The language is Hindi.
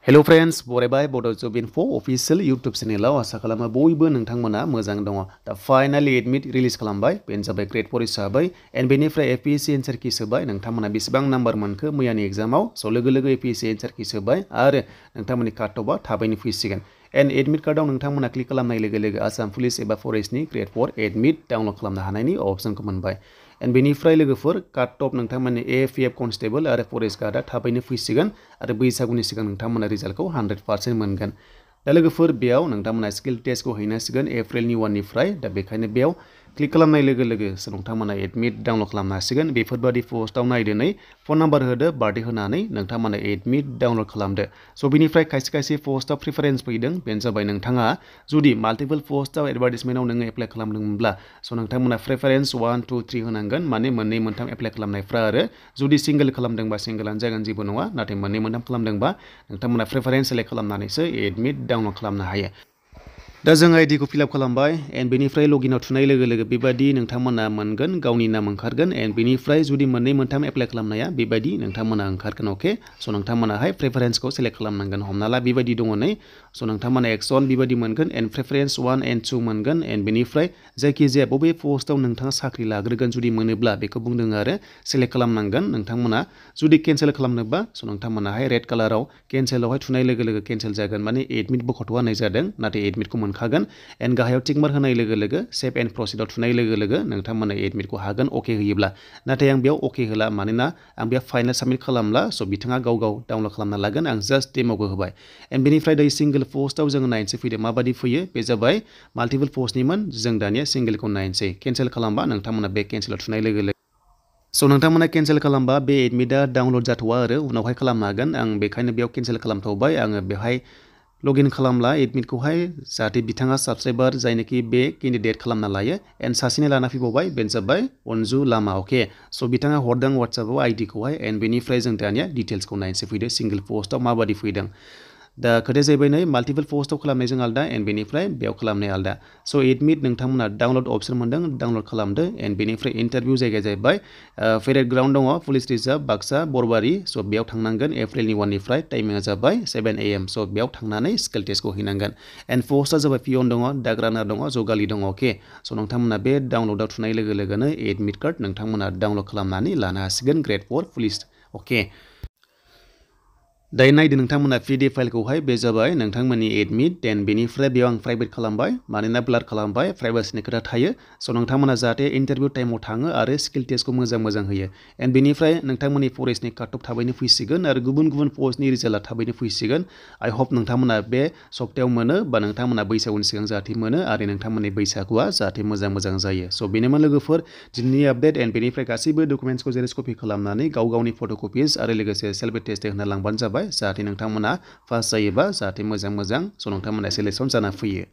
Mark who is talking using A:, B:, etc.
A: Hello friends, बरायबाय Bodo Gr.4 official YouTube channel आसा खालामो बयबो नोंथांमोना मोजां दङ। दा फाइनाली एडमिट रिलीज खालामबाय बेनो जाबाय Gr.4 हिसाबै एन्ड बेनिफ्राय APSC एन्सार की सोबाय नोंथांमोना बेसेबां नाम्बार मोनखो मैयानि एग्जामाव स' लोगो APSC एन्सार की सोबाय आरो नोंथांमोननि काट अफआ थाबैनो फैसिगोन। एन्ड एडमिट कार्डआव नोंथांमोना क्लिक खालामनाय लोगो आसाम पुलिस एबा फरेस्टनि Gr.4 एडमिट डाउनलड खालामनो हानायनि अप्शनखौ मोनबाय। एन्ड बेनिफ्राय लोगोफोर काट अफ नोंथांमोननि AFPF कन्स्टेबल आरो फरेस्ट गार्डआ थाबैनो फैसिगोन आरो बैसागुनि सिगां नोंथांमोना रिजाल्टखौ 100% मोनगोन। दा लोगोफोर बेयाव नोंथांमोना स्किल टेस्टखौ हैनांसिगोन एप्रिलनि 1निफ्राय दा बेखायनो बेयाव क्लिक खालामनाय लोगो नोंथांमोना एडमिट डाउनलड खालामनो हासिगोन। बेफोरबादि पस्टआव नायदोनै फन नाम्बार होदो बार्थडे होनानै नोंथांमोना एडमिट डाउनलड खालामदो। स' बिनिफ्राय खायसे पस्टआव प्रिफारेन्स फैदों बेनो जाबाय नोंथाङा जुदि माल्टिपल पस्टआव एडभार्टाइजमेन्टआव नोङो एप्लाइ खालामदोंमोनब्ला स' नोंथांमोना प्रिफारेन्स 1, 2, 3 होनांगोन माने मोननै मोनथाम एप्लाइ खालामनायफ्रा आरो जुदि सिंगल खालामदोंबा सिंगलानो जागोन जेबो नङा नाथाय मोननै मोनथाम खालामदोंबा नोंथांमोना प्रिफारेन्स सेलेक्ट खालामनानैसो एडमिट डाउनलड खालामनो हायो। दा जों आइडिखौ फिलआप खालामबाय एन्ड बेनिफ्राय लगिनआव थुनाय लोगो बेबायदि नोंथांमोना मोनगोन गावनि नाम ओंखारगोन एन्ड बेनिफ्राय जुदि मोननै मोनथाम एप्लाइ खालामनाया बेबायदि नोंथांमोना ओंखारगोन। अके स' नोंथांमोनाहाय प्रेफारेन्सखौ सेलेक्ट खालामनांगोन। हमना ला बेबायदि दङ नै स' नोंथांमोना एक्सन बेबायदि मोनगोन एन्ड प्रेफारेन्स 1 and 2 मोनगोन एन्ड बेनिफ्राय जायखिजाया बबे पस्टआव नोंथाङा साख्रि लाग्रोगोन जुदि मोनोब्ला बेखौ बुंदों आरो सेलेक्ट खालामनांगोन। नोंथांमोना जुदि केन्सेल खालामनोबा स' नोंथांमोनाहाय रेड कालाराव केन्सेलावहाय थुनाय लोगो केन्सेल जागोन माने एडमिट बख'थ'आ होननाय जादों नाथाय एडमिटखौ मोनखागोन। एन्ड गाहायाव टिक मार्क होनाय लोगो सेभ एन्ड प्रसिडआव थुनाय लोगो नोंथांमोना एडमिटखौ हागोन अके होयोब्ला। नाथाय आं बेयाव अके होला मानोना आं बेयाव फाइनाल साबमिट खालामला स' बिथाङा गाव डाउनलड खालामना लागोन आं जास्ट डेम'खौ होबाय। एन्ड बेनिफ्राय दायो सिंगल पस्टआव जोङो नायनोसै फैदो माबादि फैयो बे जाबाय माल्टिपल पस्टनिमोन जों दानिया सिंगलखौ नायनोसै। केन्सेल खालामबा नोंथांमोना बे केन्सेलाव थुनाय लोगो स' नोंथांमोना केन्सेल खालामबा बे एडमिटआ डाउनलड जाथ'वा आरो उनावहाय खालामनो हागोन। आं बेखायनो बेयाव केन्सेल खालामथ'बाय आङो बेवहाय लगइन खालामला एडमिटखौहाय जाहाथे बिथाङा साबसक्राइबार जायनोखि बे केन्डिडेट खालामना लायो एन्ड सासेनि लाना फैबावबाय बेनो जाबाय अनजु लामा। अके स' बिथाङा हरदों वाट्सएपआव आइडिखौहाय एन्ड बेनिफ्राय जों दानिया डिटेल्सखौ नायनोसै फैदो सिंगल पस्टआव माबादि फैदों। दा खोथाया जाहैबाय नै माल्टिपल पस्टआव खालामनायजों आलदा एन्ड बेनिफ्राय बेयाव खालामनाय आलदा। स' एडमिट नोंथांमोना डाउनलड अप्शन मोनदों डाउनलड खालामदो एन्ड बेनिफ्राय इन्टारभिउ जायगाया जाहैबाय पेरेड ग्राउन्ड दङ पुलिस रिजार्भ बाक्सा बरबारि स' बेयाव थांनांगोन एप्रिलनि 1निफ्राय टाइमिंआ जाबाय 7 AM स' बेयाव थांनानै स्किल टेस्टखौ हैनांगोन। एन्ड पस्टआ जाबाय पियन दङ डाक रानार दङ जगालि दङ। अके स' नोंथांमोना बे डाउनलडआव थुनाय लोगोनो एडमिट कार्ड नोंथांमोना डाउनलड खालामनानै लानो हासिगोन Gr.4 पुलिस। अके दायो नायदो नोंथांमोना PDF फाइलखौहाय बे जाबाय नोंथांमोननि एडमिट देन बेनिफ्राय बेयाव आं प्राइभेट खालामबाय मानोना ब्लार खालामबाय प्राइभेसिनि खोथा थायो। स' नोंथांमोना जाहाथे इन्टारभिउ टाइमाव थाङो आरो स्किल टेस्टखौ मोजां होयो। एन्ड बेनिफ्राय नोंथांमोननि फरेस्टनि काट अफ थाबैनो फैसिगोन आरो गुबुन पस्टनि रिजाल्टआ थाबैनो फैसिगोन। आइ हप नोंथांमोना बे सप्तायाव मोनो बा नोंथांमोना बैसागुनि सिगां जाहाथे मोनो आरो नोंथांमोननि बैसागुआ जाहाथे मोजां जायो। स' बेनोमोन लोगोफोर दिनैनि आपडेट एन्ड बेनिफ्राय गासैबो डकुमेन्ट्सखौ जेरेक्स कपि खालामनानै गावनि फट' कपिस आरो लोगोसे सेल्फ टेस्ट होना लांबानो जाबाय जाहाथे नोंथांमोना पास जायोबा जाहाथे मोजां स' नोंथांमोना सेलेक्सन जाना फैयो।